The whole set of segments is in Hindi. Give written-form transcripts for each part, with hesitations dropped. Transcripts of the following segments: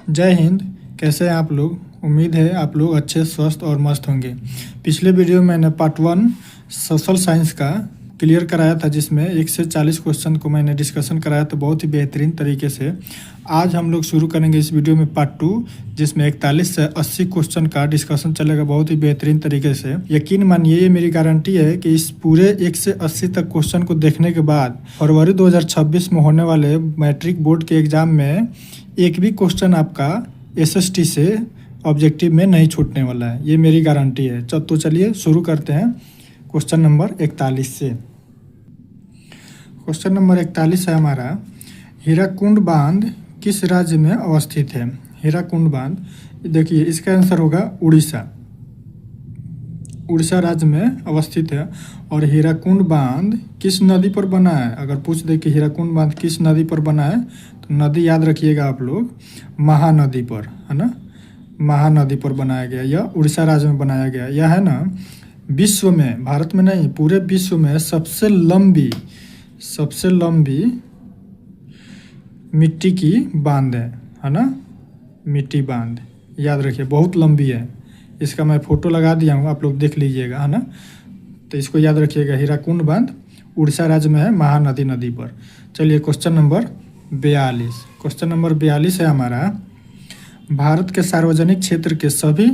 जय हिंद। कैसे हैं आप लोग? उम्मीद है आप लोग अच्छे, स्वस्थ और मस्त होंगे। पिछले वीडियो में मैंने पार्ट 1 सोशल साइंस का क्लियर कराया था, जिसमें 1 से 40 क्वेश्चन को मैंने डिस्कशन कराया था बहुत ही बेहतरीन तरीके से। आज हम लोग शुरू करेंगे इस वीडियो में पार्ट 2, जिसमें 41 से 80 क्वेश्चन का डिस्कशन चलेगा बहुत ही बेहतरीन तरीके से। यकीन मानिए, ये मेरी गारंटी है कि इस पूरे 1 से 80 तक क्वेश्चन को देखने के बाद फरवरी 2026 में होने वाले मैट्रिक बोर्ड के एग्जाम में एक भी क्वेश्चन आपका एसएसटी से ऑब्जेक्टिव में नहीं छूटने वाला है। ये मेरी गारंटी है। तो चलिए शुरू करते हैं क्वेश्चन नंबर 41 से। क्वेश्चन नंबर 41 है हमारा, हीराकुंड बांध किस राज्य में अवस्थित है? हीराकुंड बांध, देखिए इसका आंसर होगा उड़ीसा। उड़ीसा राज्य में अवस्थित है। और हीराकुंड बांध किस नदी पर बना है? अगर पूछ दे कि हीराकुंड बांध किस नदी पर बना है, तो नदी याद रखिएगा आप लोग, महानदी पर, है ना। महानदी पर बनाया गया, यह उड़ीसा राज्य में बनाया गया। यह है ना विश्व में, भारत में नहीं पूरे विश्व में सबसे लंबी मिट्टी की बांध है ना। मिट्टी बांध याद रखिए, बहुत लंबी है। इसका मैं फोटो लगा दिया हूँ, आप लोग देख लीजिएगा, है ना। तो इसको याद रखिएगा, हीराकुंड बांध उड़ीसा राज्य में है, महानदी नदी पर। चलिए क्वेश्चन नंबर 42। क्वेश्चन नंबर 42 है हमारा, भारत के सार्वजनिक क्षेत्र के सभी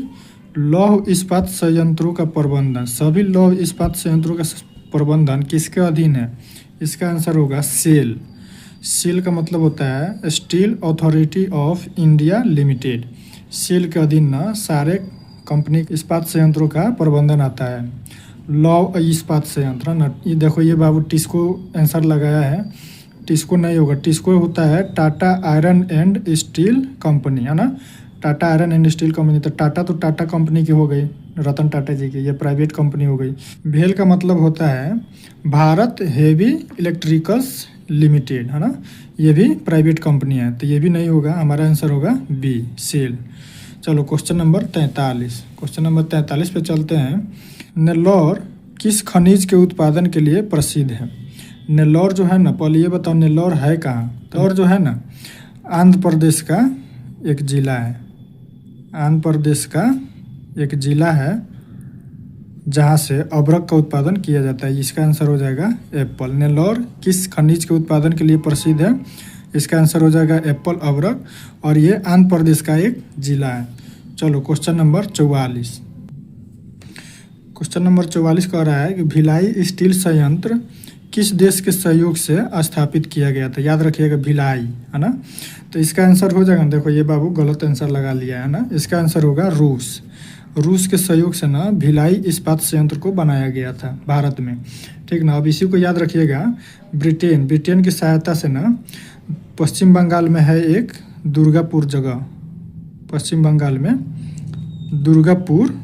लौह इस्पात संयंत्रों का प्रबंधन, सभी लौह इस्पात संयंत्रों का प्रबंधन किसके अधीन है? इसका आंसर होगा सेल। सेल का मतलब होता है steel authority of India limited. SAIL के अधीन ना सारे कंपनी इस्पात संयंत्रों का प्रबंधन आता है। लौह इस्पात संयंत्र ना, ये देखो ये बाबू टिस्को आंसर लगाया है। टिस्को नहीं होगा, टिस्को होता है Tata iron and steel company, है ना। Tata iron and steel company, तो टाटा कंपनी की हो गई, रतन टाटा जी की, ये प्राइवेट कंपनी हो गई। भेल का मतलब होता है भारत हेवी इलेक्ट्रिकल्स लिमिटेड, है ना। ये भी प्राइवेट कंपनी है, तो ये भी नहीं होगा, हमारा आंसर होगा बी, सेल। चलो क्वेश्चन नंबर 43। क्वेश्चन नंबर 43 पे चलते हैं। नेल्लौर किस खनिज के उत्पादन के लिए प्रसिद्ध है? नेल्लौर जो है ना, पहले ये बताओ नेल्लौर है कहाँ? नेल्लौर जो है ना आंध्र प्रदेश का एक जिला है। आंध्र प्रदेश का एक जिला है जहाँ से अबरक का उत्पादन किया जाता है। इसका आंसर हो जाएगा एप्पल। नेल्लौर किस खनिज के उत्पादन के लिए प्रसिद्ध है? इसका आंसर हो जाएगा एप्पल, अबरक, और ये आंध्र प्रदेश का एक जिला है। चलो क्वेश्चन नंबर 44। क्वेश्चन नंबर 44 कह रहा है कि भिलाई स्टील संयंत्र किस देश के सहयोग से स्थापित किया गया था? याद रखिएगा भिलाई, है ना। तो इसका आंसर हो जाएगा, देखो ये बाबू गलत आंसर लगा लिया है ना। इसका आंसर होगा रूस। रूस के सहयोग से ना भिलाई इस्पात संयंत्र को बनाया गया था भारत में, ठीक ना। अब इसी को याद रखिएगा, ब्रिटेन की सहायता से ना पश्चिम बंगाल में है एक दुर्गापुर जगह, पश्चिम बंगाल में दुर्गापुर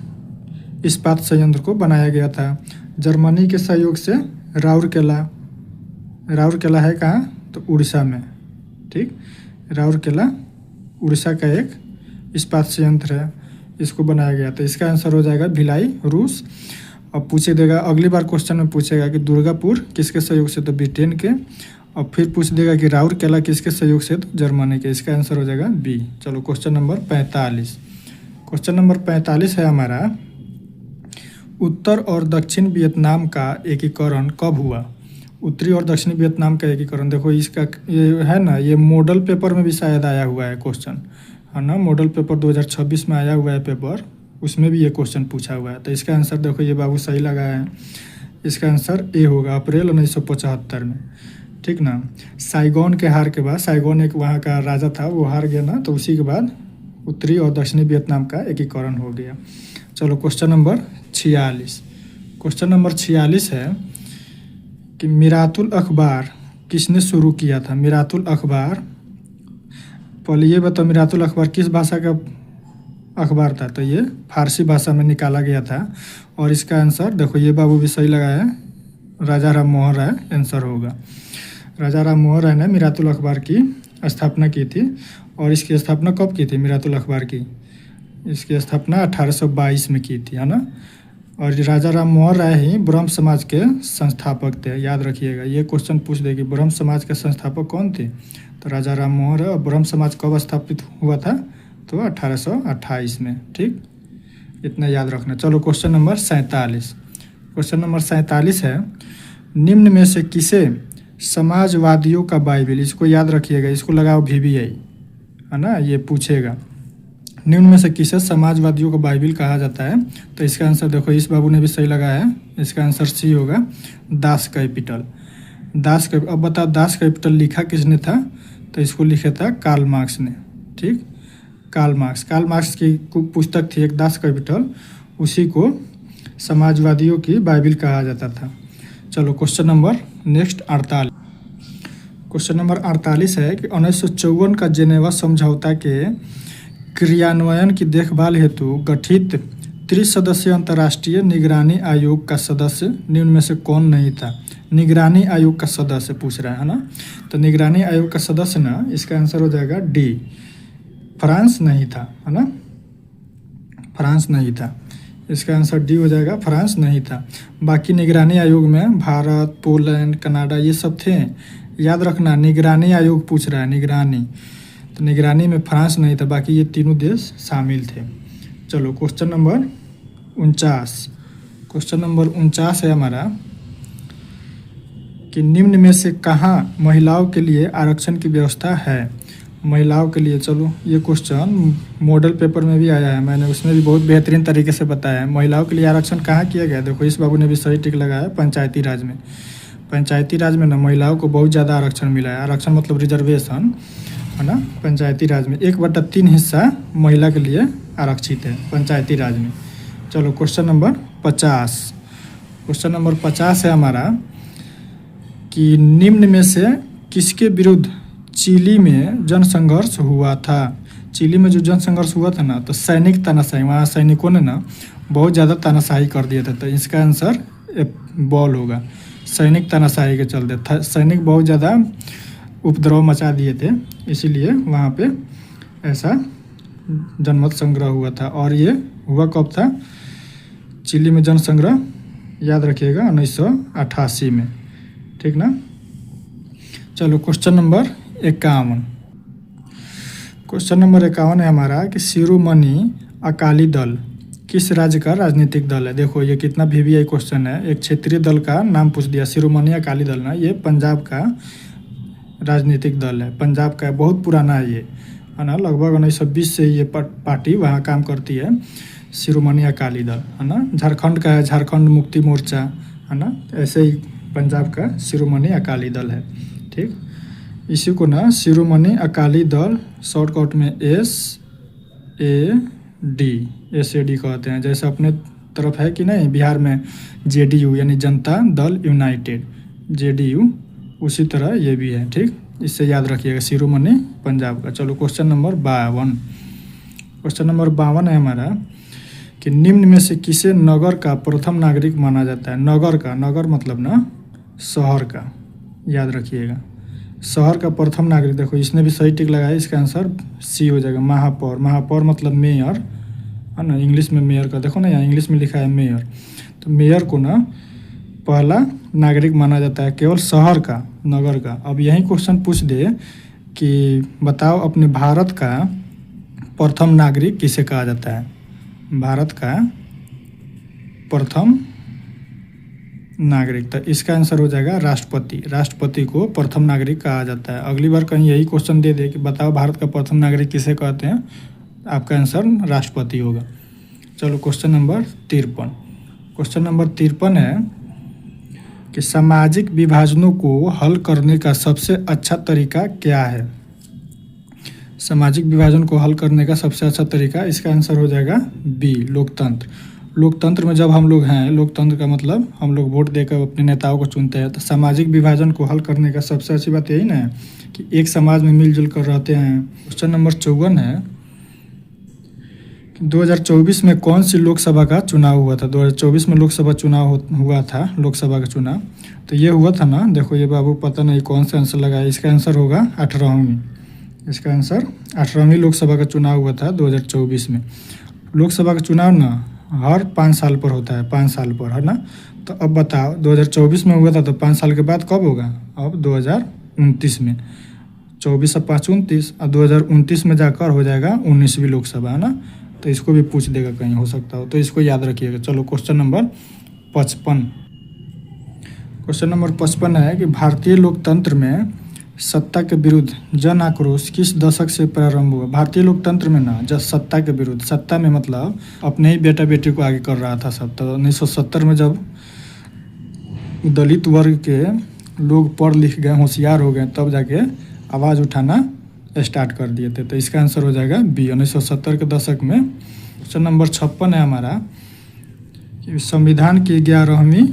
इस्पात संयंत्र को बनाया गया था। जर्मनी के सहयोग से राउरकेला है कहाँ? तो उड़ीसा में, ठीक। राउरकेला उड़ीसा का एक इस्पात संयंत्र है, इसको बनाया गया था। इसका आंसर हो जाएगा भिलाई, रूस। अब पूछे देगा अगली बार क्वेश्चन में पूछेगा कि दुर्गापुर किसके सहयोग से? तो ब्रिटेन के। और फिर पूछ देगा कि राउरकेला किसके सहयोग से? तो जर्मनी के। इसका आंसर हो जाएगा बी। चलो क्वेश्चन नंबर 45। क्वेश्चन नंबर 45 है हमारा, उत्तर और दक्षिण वियतनाम का एकीकरण कब हुआ? उत्तरी और दक्षिणी वियतनाम का एकीकरण, देखो इसका ये है ना, ये मॉडल पेपर में भी शायद आया हुआ है क्वेश्चन, है ना। मॉडल पेपर 2026 में आया हुआ है पेपर, उसमें भी ये क्वेश्चन पूछा हुआ है। तो इसका आंसर देखो ये बाबू सही लगाया है। इसका आंसर ए होगा, अप्रैल 1975 में, ठीक ना। साइगोन के हार के बाद, साइगोन एक वहाँ का राजा था, वो हार गया ना, तो उसी के बाद उत्तरी और दक्षिणी वियतनाम का एकीकरण हो गया। चलो क्वेश्चन नंबर 46। क्वेश्चन नंबर 46 है कि मिरातुल अखबार किसने शुरू किया था? मिरातुल अखबार, पहले ये बताओ मिरातुल अखबार किस भाषा का अखबार था? तो ये फारसी भाषा में निकाला गया था। और इसका आंसर देखो ये बाबू भी सही लगाया है, राजा राम मोहन राय आंसर होगा। राजा राम मोहन राय ने मिरातुल अखबार की स्थापना की थी। और इसकी स्थापना कब की थी मिरातुल अखबार की? इसकी स्थापना 1822 में की थी, है ना। और राजा राम मोहन राय ही ब्रह्म समाज के संस्थापक थे, याद रखिएगा। ये क्वेश्चन पूछ देगी ब्रह्म समाज के संस्थापक कौन थे? तो राजा राम मोहन राय। और ब्रह्म समाज कब स्थापित हुआ था? तो 1828 में। ठीक, इतना याद रखना। चलो क्वेश्चन नंबर 47। क्वेश्चन नंबर 47 है, निम्न में से किसे समाजवादियों का बाइबिल, इसको याद रखिएगा, इसको लगाओ VBI, है ना, ये पूछेगा। निम्न में से किसे समाजवादियों का बाइबिल कहा जाता है? तो इसका आंसर देखो, इस बाबू ने भी सही लगाया है, इसका आंसर C होगा, दास कैपिटल। अब बताओ दास कैपिटल लिखा किसने था? तो इसको लिखा था कार्ल मार्क्स ने। ठीक, कार्ल मार्क्स की पुस्तक थी एक, दास कैपिटल, उसी को समाजवादियों की बाइबिल कहा जाता था। चलो question number next 48। Question number 48 है कि 1954 का जेनेवा समझौता के क्रियान्वयन की देखभाल हेतु गठित त्रिसदस्यीय अंतर्राष्ट्रीय निगरानी आयोग का सदस्य निम्न में से कौन नहीं था? निगरानी आयोग का सदस्य पूछ रहा है ना, तो निगरानी आयोग का सदस्य ना, इसका आंसर हो जाएगा D, फ्रांस नहीं था, है ना, फ्रांस नहीं था, इसका आंसर D हो जाएगा, फ्रांस नहीं था। बाकी निगरानी आयोग में भारत, पोलैंड, कनाडा ये सब थे, याद रखना। निगरानी आयोग पूछ रहा है, निगरानी, तो निगरानी में फ्रांस नहीं था, बाकी ये तीनों देश शामिल थे। चलो क्वेश्चन नंबर 49। क्वेश्चन नंबर 49 है हमारा कि निम्न में से कहाँ महिलाओं के लिए आरक्षण की व्यवस्था है? महिलाओं के लिए, चलो ये क्वेश्चन मॉडल पेपर में भी आया है, मैंने उसमें भी बहुत बेहतरीन तरीके से बताया है। महिलाओं के लिए आरक्षण कहाँ किया गया? देखो इस बाबू ने भी सही टिक लगाया, पंचायती राज में। पंचायती राज में ना महिलाओं को बहुत ज़्यादा आरक्षण मिला है। आरक्षण मतलब रिजर्वेशन, है ना, पंचायती राज में 1/3 हिस्सा महिला के लिए आरक्षित है पंचायती राज में। चलो क्वेश्चन नंबर 50। क्वेश्चन नंबर 50 है हमारा कि निम्न में से किसके विरुद्ध चिली में जनसंघर्ष हुआ था? चिली में जो जनसंघर्ष हुआ था ना, तो सैनिक तानाशाही, वहाँ सैनिकों ने ना बहुत ज़्यादा तानाशाही कर दिया था, तो इसका आंसर बॉल होगा। सैनिक तानाशाही के चलते सैनिक बहुत ज़्यादा उपद्रव मचा दिए थे, इसीलिए वहाँ पे ऐसा जनमत संग्रह हुआ था। और ये हुआ कब था? चिली में जनसंग्रह याद रखिएगा 1988 में। ठीक ना। चलो क्वेश्चन नंबर 51। क्वेश्चन नंबर 51 है हमारा कि शिरोमणि अकाली दल किस राज्य का राजनीतिक दल है? देखो ये कितना VBI क्वेश्चन है, एक क्षेत्रीय दल का नाम पूछ दिया। शिरोमणि अकाली दल ना, ये पंजाब का राजनीतिक दल है, पंजाब का बहुत पुराना है ये, है ना, लगभग 1920 से ये पार्टी वहाँ काम करती है, शिरोमणि अकाली दल, है ना। झारखंड का है, झारखंड मुक्ति मोर्चा, है ना, ऐसे ही पंजाब का शिरोमणि अकाली दल है। ठीक, इसी को ना शिरोमणि अकाली दल शॉर्टकट में SAD कहते हैं। जैसे अपने तरफ है कि नहीं बिहार में JDU यानी जनता दल यूनाइटेड, JDU, उसी तरह ये भी है। ठीक, इससे याद रखिएगा, शिरोमणि पंजाब का। चलो क्वेश्चन नंबर 52। क्वेश्चन नंबर 52 है हमारा कि निम्न में से किसे नगर का प्रथम नागरिक माना जाता है? नगर का, नगर मतलब ना शहर का, याद रखिएगा, शहर का प्रथम नागरिक। देखो इसने भी सही टिक लगाया, इसका आंसर C हो जाएगा, महापौर। महापौर मतलब मेयर, है ना, इंग्लिश में मेयर का, देखो ना यहाँ इंग्लिश में लिखा है मेयर, तो मेयर को ना पहला नागरिक माना जाता है केवल शहर का, नगर का। अब यही क्वेश्चन पूछ दे कि बताओ अपने भारत का प्रथम नागरिक किसे कहा जाता है? भारत का प्रथम नागरिक, तो इसका आंसर हो जाएगा राष्ट्रपति। राष्ट्रपति को प्रथम नागरिक कहा जाता है। अगली बार कहीं यही क्वेश्चन दे दे कि बताओ भारत का प्रथम नागरिक किसे कहते हैं, आपका आंसर राष्ट्रपति होगा। चलो क्वेश्चन नंबर 53। क्वेश्चन नंबर 53 है कि सामाजिक विभाजनों को हल करने का सबसे अच्छा तरीका क्या है? सामाजिक विभाजन को हल करने का सबसे अच्छा तरीका, इसका आंसर हो जाएगा B, लोकतंत्र। लोकतंत्र में जब हम लोग हैं, लोकतंत्र का मतलब हम लोग वोट देकर अपने नेताओं को चुनते हैं, तो सामाजिक विभाजन को हल करने का सबसे अच्छी बात यही ना है कि एक समाज में मिलजुल कर रहते हैं। क्वेश्चन नंबर 54 है 2024 में कौन सी लोकसभा का चुनाव हुआ था? 2024 में लोकसभा चुनाव हुआ था, लोकसभा का चुनाव, तो ये हुआ था ना, देखो ये बाबू पता नहीं कौन सा आंसर लगाया, इसका आंसर होगा 18वीं। इसका आंसर 18वीं लोकसभा का चुनाव हुआ था 2024 में। लोकसभा का चुनाव ना हर 5 साल पर होता है, 5 साल पर, है ना। तो अब बताओ 2024 में हुआ था, तो 5 साल के बाद कब होगा? अब 2029 में। 24 और 5 29 और 2029 में जाकर हो जाएगा 19वीं लोकसभा, है ना। तो इसको भी पूछ देगा, कहीं हो सकता हो, तो इसको याद रखिएगा। चलो क्वेश्चन नंबर 55। क्वेश्चन नंबर 55 है कि भारतीय लोकतंत्र में सत्ता के विरुद्ध जन आक्रोश किस दशक से प्रारंभ हुआ। भारतीय लोकतंत्र में ना, जब सत्ता के विरुद्ध, सत्ता में मतलब अपने ही बेटा बेटी को आगे कर रहा था सब, तो 1970 में जब दलित वर्ग के लोग पढ़ लिख गए, होशियार हो गए, तब जाके आवाज़ उठाना स्टार्ट कर दिए थे। तो इसका आंसर हो जाएगा बी, 1970 के दशक में। क्वेश्चन नंबर 56 है हमारा कि संविधान की 11वीं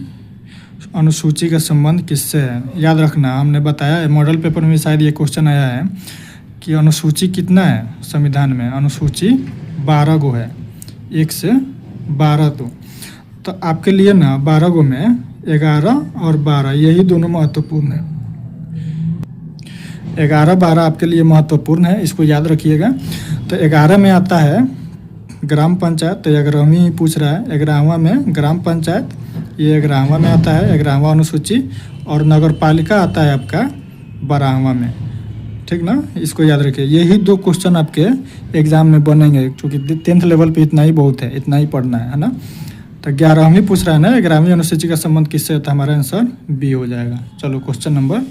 अनुसूची का संबंध किससे है। याद रखना, हमने बताया है मॉडल पेपर में शायद ये क्वेश्चन आया है कि अनुसूची कितना है संविधान में। अनुसूची 12 गो है, 1 से 12 तो आपके लिए ना 12 गो में 11 और 12 यही दोनों महत्वपूर्ण है। 11-12 आपके लिए महत्वपूर्ण है, इसको याद रखिएगा। तो 11 में आता है ग्राम पंचायत, तो 11वीं पूछ रहा है। 11वां में ग्राम पंचायत, ये 11वां में आता है, 11वां अनुसूची। और नगर पालिका आता है आपका 12वां में, ठीक ना। इसको याद रखिए, यही 2 क्वेश्चन आपके एग्जाम में बनेंगे, क्योंकि 10th लेवल पे इतना ही बहुत है, इतना ही पढ़ना है ना। तो 11वीं पूछ रहा है ना, 11वीं अनुसूची का संबंध किससे होता है, हमारा आंसर बी हो जाएगा। चलो क्वेश्चन नंबर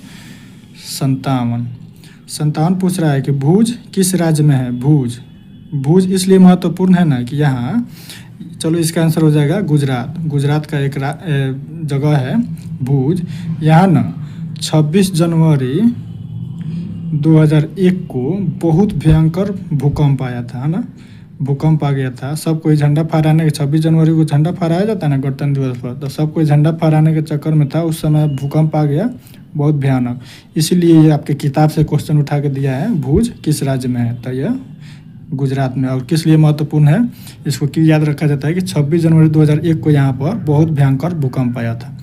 57 पूछ रहा है कि भुज किस राज्य में है। भुज इसलिए महत्वपूर्ण है ना कि यहाँ, चलो इसका आंसर हो जाएगा गुजरात का एक जगह है भुज। यहाँ ना 26 जनवरी 2001 को बहुत भयंकर भूकंप आया था, है ना। भूकंप आ गया था, सब कोई झंडा फहराने के, 26 जनवरी को झंडा फहराया जाता है ना गणतंत्र दिवस पर, तो सब कोई झंडा फहराने के चक्कर में था, उस समय भूकंप आ गया बहुत भयानक। इसीलिए ये आपके किताब से क्वेश्चन उठा के दिया है, भुज किस राज्य में है, तो यह गुजरात में। और किस लिए महत्वपूर्ण है, इसको क्यों याद रखा जाता है कि 26 जनवरी 2001 को यहाँ पर बहुत भयंकर भूकंप आया था।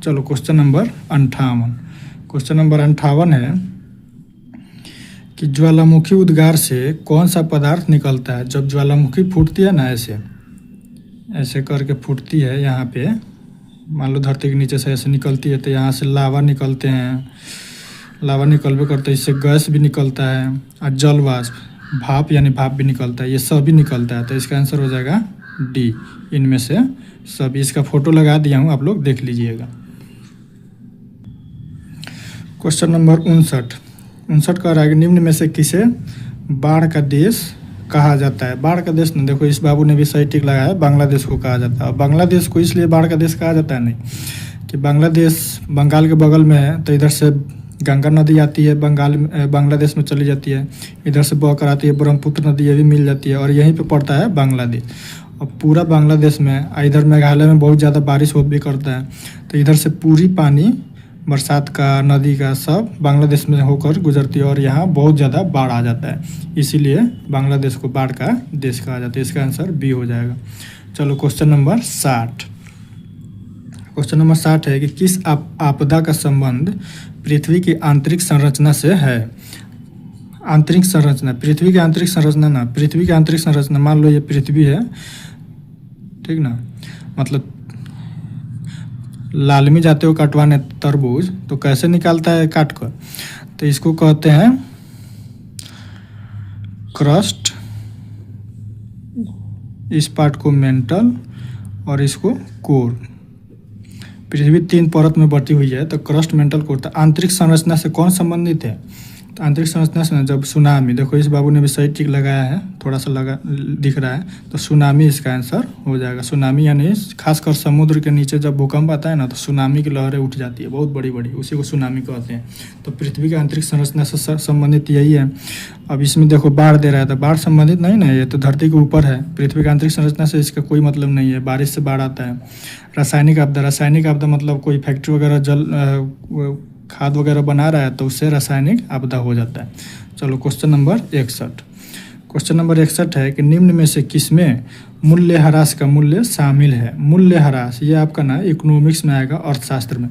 चलो क्वेश्चन नंबर 58। क्वेश्चन नंबर 58 है कि ज्वालामुखी उद्गार से कौन सा पदार्थ निकलता है। जब ज्वालामुखी फूटती है ना, ऐसे करके फूटती है, यहाँ पे मान लो धरती के नीचे से ऐसे निकलती है, तो यहाँ से लावा निकलते हैं, लावा निकलबे करते हैं, इससे गैस भी निकलता है और जल वाष्प, भाप यानी भाप भी निकलता है, ये सब भी निकलता है। तो इसका आंसर हो जाएगा डी, इनमें से सभी। इसका फोटो लगा दिया हूँ, आप लोग देख लीजिएगा। क्वेश्चन नंबर 59 कह रहा है कि निम्न में से किसे बाढ़ का देश कहा जाता है। बाढ़ का देश ना, देखो इस बाबू ने भी सही टिक लगाया है, बांग्लादेश को कहा जाता है। बांग्लादेश को इसलिए बाढ़ का देश कहा जाता है नहीं कि बांग्लादेश बंगाल के बगल में है, तो इधर से गंगा नदी आती है, बांग्लादेश में चली जाती है, इधर से बह कर आती है ब्रह्मपुत्र नदी, ये भी मिल जाती है, और यहीं पे पड़ता है बांग्लादेश। और पूरा बांग्लादेश में, इधर मेघालय में बहुत ज़्यादा बारिश भी करता है, तो इधर से पूरी पानी बरसात का, नदी का, सब बांग्लादेश में होकर गुजरती है, और यहाँ बहुत ज़्यादा बाढ़ आ जाता है, इसीलिए बांग्लादेश को बाढ़ का देश कहा जाता है। इसका आंसर बी हो जाएगा। चलो क्वेश्चन नंबर 60। क्वेश्चन नंबर 60 है कि किस आपदा का संबंध पृथ्वी की आंतरिक संरचना से है। आंतरिक संरचना, पृथ्वी की आंतरिक संरचना ना, पृथ्वी की आंतरिक संरचना, मान लो ये पृथ्वी है, ठीक ना, मतलब लालमी जाते हो कटवाने तरबूज, तो कैसे निकालता है काट कर, तो इसको कहते हैं क्रस्ट, इस पार्ट को मेंटल और इसको कोर। पृथ्वी 3 परत में बटी हुई है, तो क्रस्ट, मेंटल, कोर। तो आंतरिक संरचना से कौन संबंधित है, तो आंतरिक संरचना से जब सुनामी, देखो इस बाबू ने भी सही टिक लगाया है, थोड़ा सा लगा दिख रहा है, तो सुनामी इसका आंसर हो जाएगा। सुनामी यानी खासकर समुद्र के नीचे जब भूकंप आता है ना, तो सुनामी की लहरें उठ जाती है बहुत बड़ी बड़ी, उसी को सुनामी कहते हैं। तो पृथ्वी की आंतरिक संरचना से संबंधित यही है। अब इसमें देखो बाढ़ दे रहा है, तो बाढ़ संबंधित नहीं ना, ये तो धरती के ऊपर है, पृथ्वी की आंतरिक संरचना से इसका कोई मतलब नहीं है। बारिश से बाढ़ आता है। रासायनिक आपदा मतलब कोई फैक्ट्री वगैरह खाद वगैरह बना रहा है, तो उससे रासायनिक आपदा हो जाता है। चलो क्वेश्चन नंबर 61। क्वेश्चन नंबर 61 है कि निम्न में से किसमें मूल्यह्रास का मूल्य शामिल है। मूल्यह्रास ये आपका ना इकोनॉमिक्स में आएगा, अर्थशास्त्र में।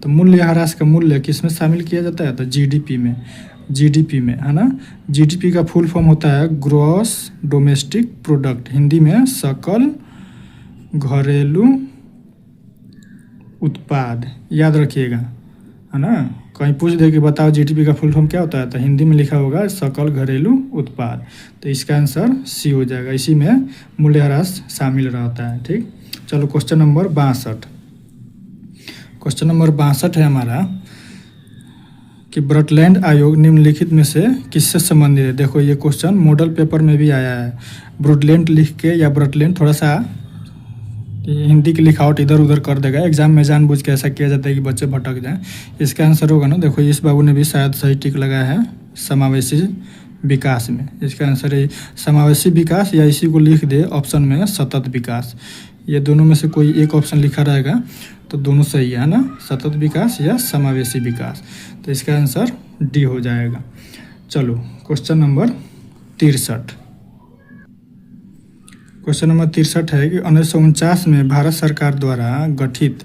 तो मूल्यह्रास का मूल्य किसमें शामिल किया जाता है, तो जीडीपी में, है ना। जीडीपी का फुल फॉर्म होता है ग्रॉस डोमेस्टिक प्रोडक्ट, हिंदी में सकल घरेलू उत्पाद, याद रखिएगा, है ना। कहीं पूछ दे कि बताओ जीडीपी का फुल फॉर्म क्या होता है, तो हिंदी में लिखा होगा सकल घरेलू उत्पाद। तो इसका आंसर सी हो जाएगा, इसी में मूल्यह्रास शामिल रहता है। ठीक, चलो क्वेश्चन नंबर 62। क्वेश्चन नंबर 62 है हमारा कि ब्रटलैंड आयोग निम्नलिखित में से किससे संबंधित है। देखो ये क्वेश्चन मॉडल पेपर में भी आया है। ब्रुटलैंड लिख के या ब्रटलैंड थोड़ा सा हिंदी की लिखावट इधर उधर कर देगा, एग्जाम में जानबूझ के ऐसा किया जाता है कि बच्चे भटक जाएं। इसका आंसर होगा ना, देखो इस बाबू ने भी शायद सही टिक लगाया है समावेशी विकास में। इसका आंसर है समावेशी विकास, या इसी को लिख दे ऑप्शन में सतत विकास। ये दोनों में से कोई एक ऑप्शन लिखा रहेगा तो दोनों सही है ना, सतत विकास या समावेशी विकास। तो इसका आंसर डी हो जाएगा। चलो क्वेश्चन नंबर 63। क्वेश्चन नंबर 63 है कि 1949 में भारत सरकार द्वारा गठित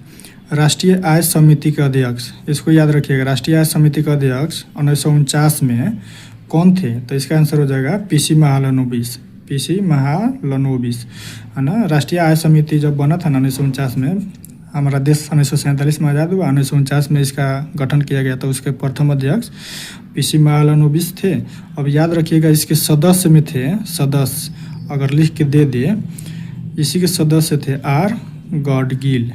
राष्ट्रीय आय समिति के अध्यक्ष, इसको याद रखिएगा, राष्ट्रीय आय समिति के अध्यक्ष 1949 में कौन थे। तो इसका आंसर हो जाएगा पीसी महालनोबिस। पीसी महालनोबिस है ना। राष्ट्रीय आय समिति जब बना था ना 1949 में, हमारा देश 1947 में आज़ाद हुआ, 1949 में इसका गठन किया गया, तो उसके प्रथम अध्यक्ष पीसी महालनोबिस थे। अब याद रखिएगा इसके सदस्य में थे, सदस्य अगर लिख के दे दे, इसी के सदस्य थे आर गॉडगिल।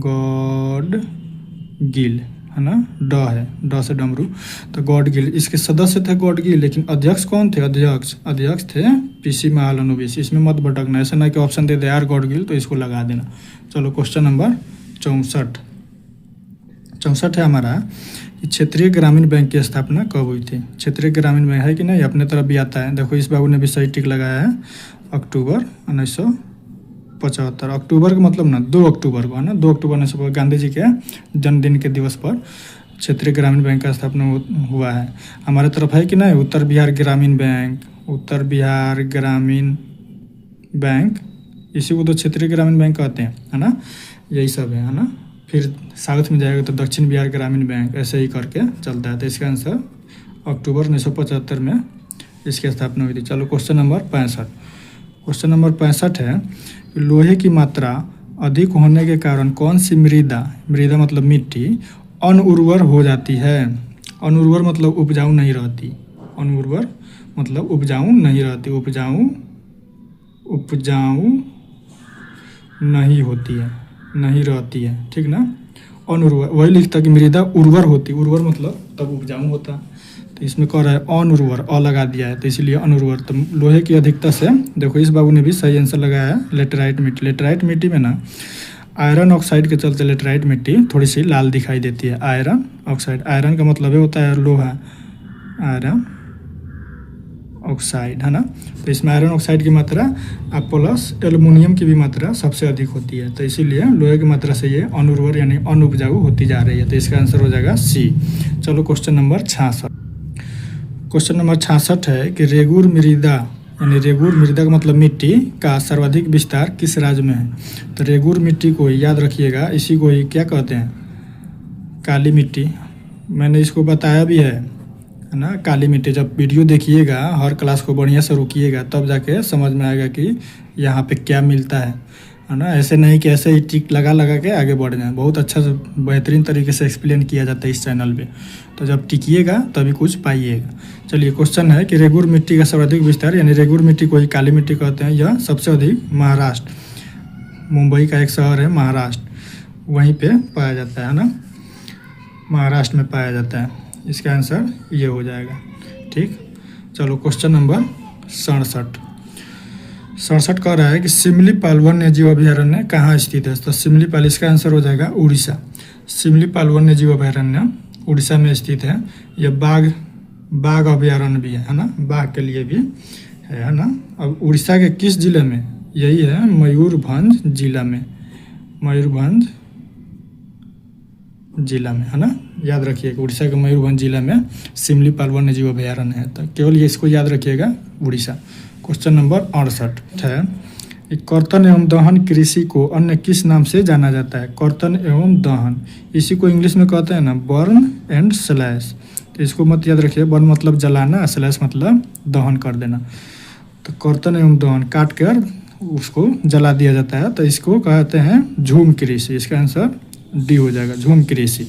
गॉडगिल है ना, ड है, ड से डमरू, तो गॉडगिल इसके सदस्य थे गॉडगिल। लेकिन अध्यक्ष कौन थे, अध्यक्ष थे पीसी महालनोबिस। इसमें मत भटकना, ऐसा ना कि option they they are Gadgil तो इसको लगा देना। चलो क्वेश्चन नंबर 64 है हमारा कि क्षेत्रीय ग्रामीण बैंक की स्थापना कब हुई थी। क्षेत्रीय ग्रामीण बैंक है कि नहीं, अपने तरफ भी आता है। देखो इस बाबू ने भी सही टिक लगाया है, अक्टूबर 1975। अक्टूबर का मतलब ना 2 अक्टूबर को है ना, 2 अक्टूबर 1975 गांधी जी के जन्मदिन के दिवस पर क्षेत्रीय ग्रामीण बैंक का स्थापना हुआ है। हमारे तरफ है कि नहीं, उत्तर बिहार ग्रामीण बैंक, उत्तर बिहार ग्रामीण बैंक, इसी को तो क्षेत्रीय ग्रामीण बैंक कहते हैं है ना, यही सब है ना। फिर साउथ में जाएगा तो दक्षिण बिहार ग्रामीण बैंक, ऐसे ही करके चलता है। तो इसका आंसर अक्टूबर 1975 में इसकी स्थापना हुई थी। चलो क्वेश्चन नंबर 65। क्वेश्चन नंबर 65 है लोहे की मात्रा अधिक होने के कारण कौन सी मृदा मतलब मिट्टी अनुर्वर हो जाती है। अनुर्वर मतलब उपजाऊ नहीं रहती, अनुर्वर मतलब उपजाऊ नहीं रहती, उपजाऊ नहीं होती है, नहीं रहती है, ठीक ना। अनुर्वर वही लिखता कि मृदा उर्वर होती, उर्वर मतलब तब उपजाऊ होता, तो इसमें कह रहा है अनुर्वर, अ लगा दिया है तो इसीलिए अनुर्वर। तो लोहे की अधिकता से, देखो इस बाबू ने भी सही आंसर लगाया है लेटराइट मिट्टी। लेटराइट मिट्टी में ना आयरन ऑक्साइड के चलते लेटराइट मिट्टी थोड़ी सी लाल दिखाई देती है। आयरन ऑक्साइड, आयरन का मतलब होता है लोहा, आयरन ऑक्साइड है ना। तो इसमें आयरन ऑक्साइड की मात्रा प्लस एल्युमिनियम की भी मात्रा सबसे अधिक होती है, तो इसीलिए लोहे की मात्रा से ये अनुर्वर यानी अनुपजाऊ होती जा रही है। तो इसका आंसर हो जाएगा सी। चलो क्वेश्चन नंबर 66। क्वेश्चन नंबर 66 है कि रेगुर मृदा यानी रेगुर मृदा का मतलब मिट्टी का सर्वाधिक विस्तार किस राज्य में है। तो रेगुर मिट्टी को याद रखिएगा, इसी को ही क्या कहते हैं, काली मिट्टी। मैंने इसको बताया भी है ना, काली मिट्टी। जब वीडियो देखिएगा, हर क्लास को बढ़िया से रुकिएगा, तब जाके समझ में आएगा कि यहाँ पे क्या मिलता है ना। ऐसे नहीं कि ऐसे ही टिक लगा के आगे बढ़ जाए। बहुत अच्छा से बेहतरीन तरीके से एक्सप्लेन किया जाता है इस चैनल पे, तो जब टिकिएगा तभी कुछ पाइएगा। चलिए क्वेश्चन है कि रेगुर मिट्टी का सर्वाधिक विस्तार यानी रेगुर मिट्टी को ही काली मिट्टी कहते हैं, यह सबसे अधिक महाराष्ट्र, मुंबई का एक शहर है महाराष्ट्र, वहीं पे पाया जाता है ना, महाराष्ट्र में पाया जाता है। इसका आंसर ये हो जाएगा। ठीक, चलो क्वेश्चन नंबर 67 कह रहा है कि सिमलीपाल वन्य जीव अभयारण्य कहाँ स्थित है। तो सिमलीपाल, इसका आंसर हो जाएगा उड़ीसा। सिमलीपाल वन्य जीव अभयारण्य उड़ीसा में स्थित है। यह बाघ अभयारण्य भी है ना, बाघ के लिए भी है ना। अब उड़ीसा के किस जिले में, यही है मयूरभंज जिला में, मयूरभंज जिला में है ना। याद रखिएगा उड़ीसा के मयूरभंज जिला में सिमलीपाल वन्य जीव अभयारण्य है, तो केवल ये इसको याद रखिएगा उड़ीसा। क्वेश्चन नंबर 68 है कर्तन एवं दहन कृषि को अन्य किस नाम से जाना जाता है। कर्तन एवं दहन, इसी को इंग्लिश में कहते हैं ना बर्न एंड स्लैश। तो इसको मत याद रखिए, बर्न मतलब जलाना, स्लैश मतलब दहन कर देना। तो कर्तन एवं दहन काट कर उसको जला दिया जाता है, तो इसको कहते हैं झूम कृषि। इसका आंसर डी हो जाएगा, झूम कृषि।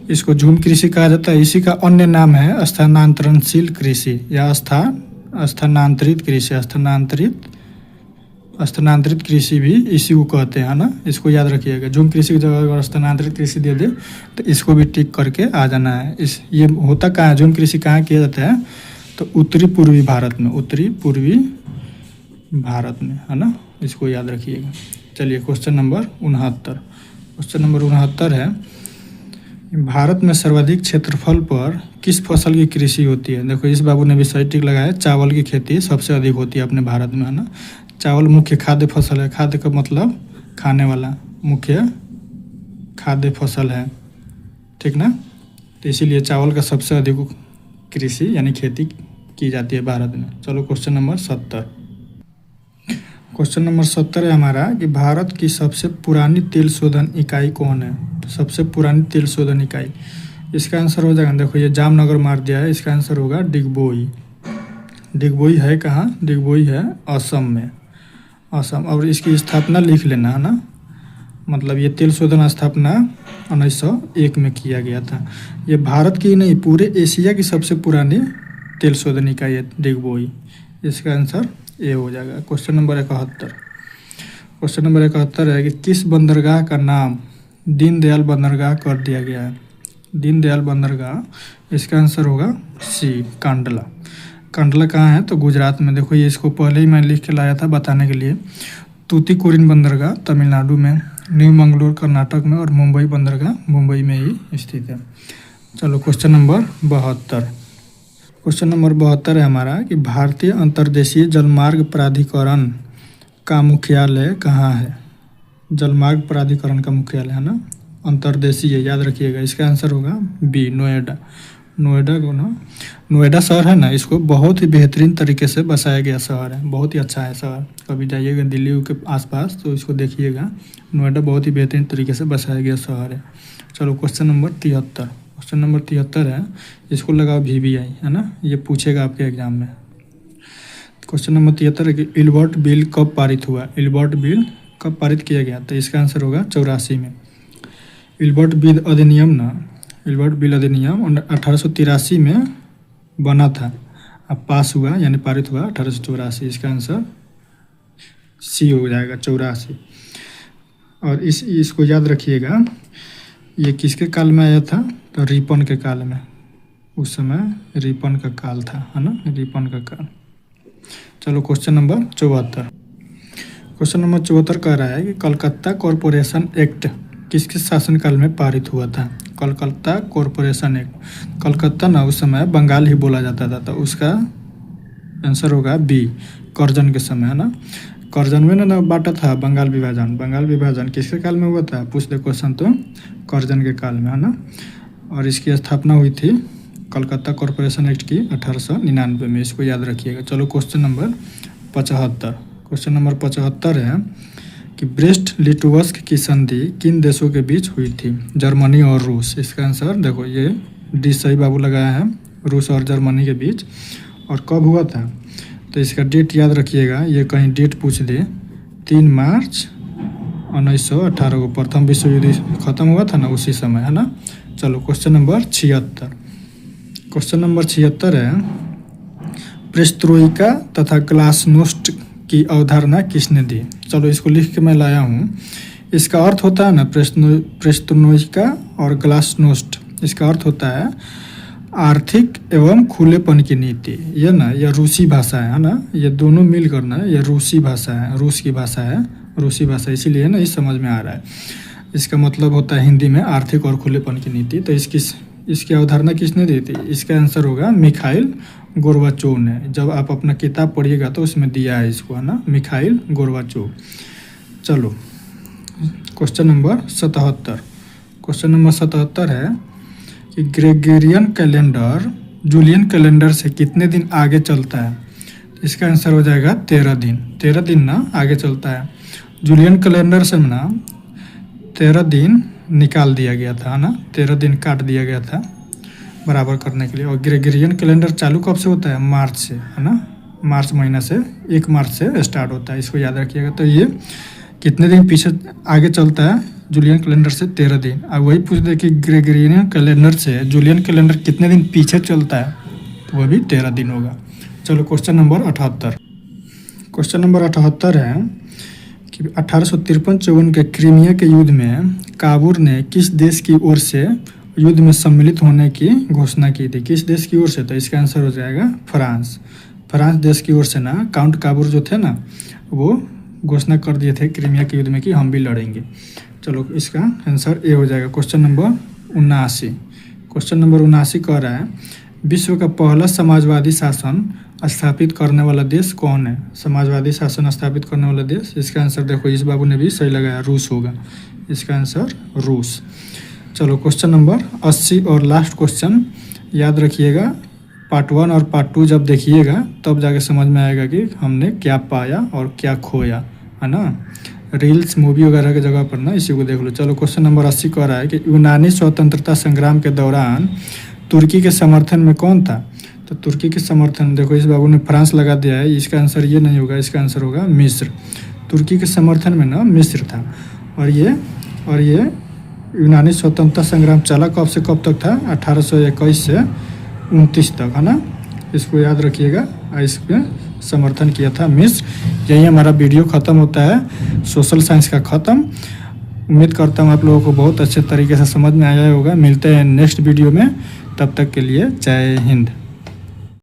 इसको झूम कृषि कहा जाता है। इसी का अन्य नाम है स्थानांतरणशील कृषि या स्थानांतरित कृषि। स्थानांतरित कृषि भी इसी को कहते हैं, है ना। इसको याद रखिएगा। झूम कृषि की जगह अगर स्थानांतरित कृषि दे दे तो इसको भी टिक करके आ जाना है। ये होता कहाँ है, झूम कृषि कहाँ किया जाता है, तो उत्तरी पूर्वी भारत में, है ना। इसको याद रखिएगा। चलिए क्वेश्चन नंबर 69 है, भारत में सर्वाधिक क्षेत्रफल पर किस फसल की कृषि होती है। देखो इस बाबू ने भी सही टिक लगाया। चावल की खेती सबसे अधिक होती है अपने भारत में, है ना। चावल मुख्य खाद्य फसल है। खाद्य का मतलब खाने वाला, मुख्य खाद्य फसल है, ठीक ना। तो इसीलिए चावल का सबसे अधिक कृषि यानी खेती की जाती है भारत में। चलो क्वेश्चन नंबर 70 है हमारा कि भारत की सबसे पुरानी तेल शोधन इकाई कौन है। तो सबसे पुरानी तेल शोधन इकाई, इसका आंसर हो जाएगा, देखो ये जामनगर मार दिया है, इसका आंसर होगा डिगबोई। डिगबोई है कहाँ, डिगबोई है असम में, असम। और इसकी स्थापना लिख लेना, है ना। मतलब ये तेल शोधन स्थापना 1901 में किया गया था। ये भारत की नहीं पूरे एशिया की सबसे पुरानी तेल शोधन इकाई है डिगबोई। इसका आंसर ए हो जाएगा। क्वेश्चन नंबर 71 है कि किस बंदरगाह का नाम दीनदयाल बंदरगाह कर दिया गया है। दीनदयाल बंदरगाह, इसका आंसर होगा सी, कांडला। कांडला कहाँ है, तो गुजरात में। देखो ये इसको पहले ही मैं लिख के लाया था बताने के लिए। तूतीकोरिन बंदरगाह तमिलनाडु में, न्यू मंगलोर कर्नाटक में, और मुंबई बंदरगाह मुंबई में ही स्थित है। चलो क्वेश्चन नंबर 72 है हमारा कि भारतीय अंतर्देशीय जलमार्ग प्राधिकरण का मुख्यालय कहाँ है। जलमार्ग प्राधिकरण का मुख्यालय, है ना, अंतर्देशीय, याद रखिएगा। इसका आंसर होगा बी, नोएडा। नोएडा को ना, नोएडा शहर है ना, इसको बहुत ही बेहतरीन तरीके से बसाया गया शहर है, बहुत ही अच्छा है शहर। कभी जाइएगा दिल्ली के आसपास तो इसको देखिएगा, नोएडा बहुत ही बेहतरीन तरीके से बसाया गया शहर है। चलो क्वेश्चन नंबर 73 है, इसको लगाओ VBI, है ना, ये पूछेगा आपके एग्जाम में। क्वेश्चन नंबर 73 है कि इल्बर्ट बिल कब पारित हुआ। इल्बर्ट बिल कब पारित किया गया, तो इसका आंसर होगा 84 में। इल्बर्ट बिल अधिनियम 1883 में बना था, अब पास हुआ यानी पारित हुआ 1884। इसका आंसर सी हो जाएगा, 84। और इसको याद रखिएगा, ये किसके काल में आया था, तो रिपन के काल में। उस समय रिपन का काल था, है ना, रिपन का काल। चलो क्वेश्चन नंबर 74 कह रहा है कि कलकत्ता कॉरपोरेशन एक्ट किसके शासनकाल में पारित हुआ था। कलकत्ता कॉरपोरेशन एक्ट, कलकत्ता ना उस समय बंगाल ही बोला जाता था, तो उसका आंसर होगा बी, कर्जन के समय, है ना। कर्जन में ना बांटा था बंगाल विभाजन किसके काल में हुआ था, पूछ दे क्वेश्चन तो कर्जन के काल में, है ना। और इसकी स्थापना हुई थी कलकत्ता कॉरपोरेशन एक्ट की 1899 में, इसको याद रखिएगा। चलो क्वेश्चन नंबर 75 है कि ब्रेस्ट लिटोवस्क की संधि किन देशों के बीच हुई थी, जर्मनी और रूस। इसका आंसर देखो ये डी सही बाबू लगाया है, रूस और जर्मनी के बीच। और कब हुआ था, तो इसका डेट याद रखिएगा, ये कहीं डेट पूछ दे, 3 मार्च 1918 को प्रथम विश्व युद्ध खत्म हुआ था ना, उसी समय, है ना। चलो क्वेश्चन नंबर 76 है, प्रेस्ट्रोइका तथा ग्लासनोस्ट की अवधारणा किसने दी। चलो इसको लिख के मैं लाया हूँ। इसका अर्थ होता है ना प्रेस्ट्रोइका और ग्लासनोस्ट, इसका अर्थ होता है आर्थिक एवं खुलेपन की नीति। ये ना, यह रूसी भाषा है ना, ये दोनों मिल कर ना, ये रूसी भाषा है, रूस की भाषा है, रूसी भाषा, इसीलिए ना इस समझ में आ रहा है। इसका मतलब होता है हिंदी में आर्थिक और खुलेपन की नीति। तो इसकी अवधारणा किसने दी थी, इसका आंसर होगा मिखाइल गोर्बाचोव ने। जब आप अपना किताब पढ़िएगा तो उसमें दिया है इसको, है ना, मिखाइल गोर्बाचोव। चलो क्वेश्चन नंबर 77 है कि ग्रेगोरियन कैलेंडर जूलियन कैलेंडर से कितने दिन आगे चलता है। इसका आंसर हो जाएगा 13 दिन। 13 दिन ना आगे चलता है। जूलियन कैलेंडर से ना 13 दिन निकाल दिया गया था, है ना, 13 दिन काट दिया गया था बराबर करने के लिए। और ग्रेगोरियन कैलेंडर चालू कब से होता है, मार्च से, है ना, मार्च महीना से, 1 मार्च से स्टार्ट होता है, इसको याद रखिएगा। तो ये कितने दिन पीछे आगे चलता है, जूलियन कैलेंडर से 13 दिन। अब वही पूछ दे कि ग्रेगोरियन कैलेंडर से जूलियन कैलेंडर कितने दिन पीछे चलता है, तो वह भी 13 दिन होगा। चलो क्वेश्चन नंबर 78। क्वेश्चन नंबर 78 है कि 1853-54 के क्रीमिया के युद्ध में काबुल ने किस देश की ओर से युद्ध में सम्मिलित होने की घोषणा की थी? किस देश की ओर से? तो इसका आंसर हो जाएगा फ्रांस। फ्रांस देश की ओर से ना काउंट काबुल जो थे ना, वो घोषणा कर दिए थे क्रीमिया के युद्ध में कि हम भी लड़ेंगे। चलो इसका आंसर ए हो जाएगा। Question number 79। क्वेश्चन नंबर 79 कह रहा है विश्व का पहला समाजवादी शासन स्थापित करने वाला देश कौन है? समाजवादी शासन स्थापित करने वाला देश, इसका आंसर देखो, इस बाबू ने भी सही लगाया, रूस होगा। इसका आंसर रूस। चलो क्वेश्चन नंबर 80 और लास्ट क्वेश्चन, याद रखिएगा पार्ट 1 और पार्ट 2 जब देखिएगा तब जाके समझ में आएगा कि हमने क्या पाया और क्या खोया, है ना। रील्स मूवी वगैरह की जगह पर ना इसी को देख लो। चलो क्वेश्चन नंबर 80 कह रहा है कि यूनानी स्वतंत्रता संग्राम के दौरान तुर्की के समर्थन में कौन था? तो तुर्की के समर्थन, देखो इस बाबू ने फ्रांस लगा दिया है, इसका आंसर ये नहीं होगा, इसका आंसर होगा मिस्र। तुर्की के समर्थन में ना मिस्र था। और ये यूनानी स्वतंत्रता संग्राम चला कब से कब तक था? 1821 से 29 तक, है ना। इसको याद रखिएगा। इस पे समर्थन किया था मिस्र। यही हमारा वीडियो ख़त्म होता है, सोशल साइंस का ख़त्म। उम्मीद करता हूँ आप लोगों को बहुत अच्छे तरीके से समझ में आया होगा। मिलते हैं नेक्स्ट वीडियो में, तब तक के लिए जय हिंद।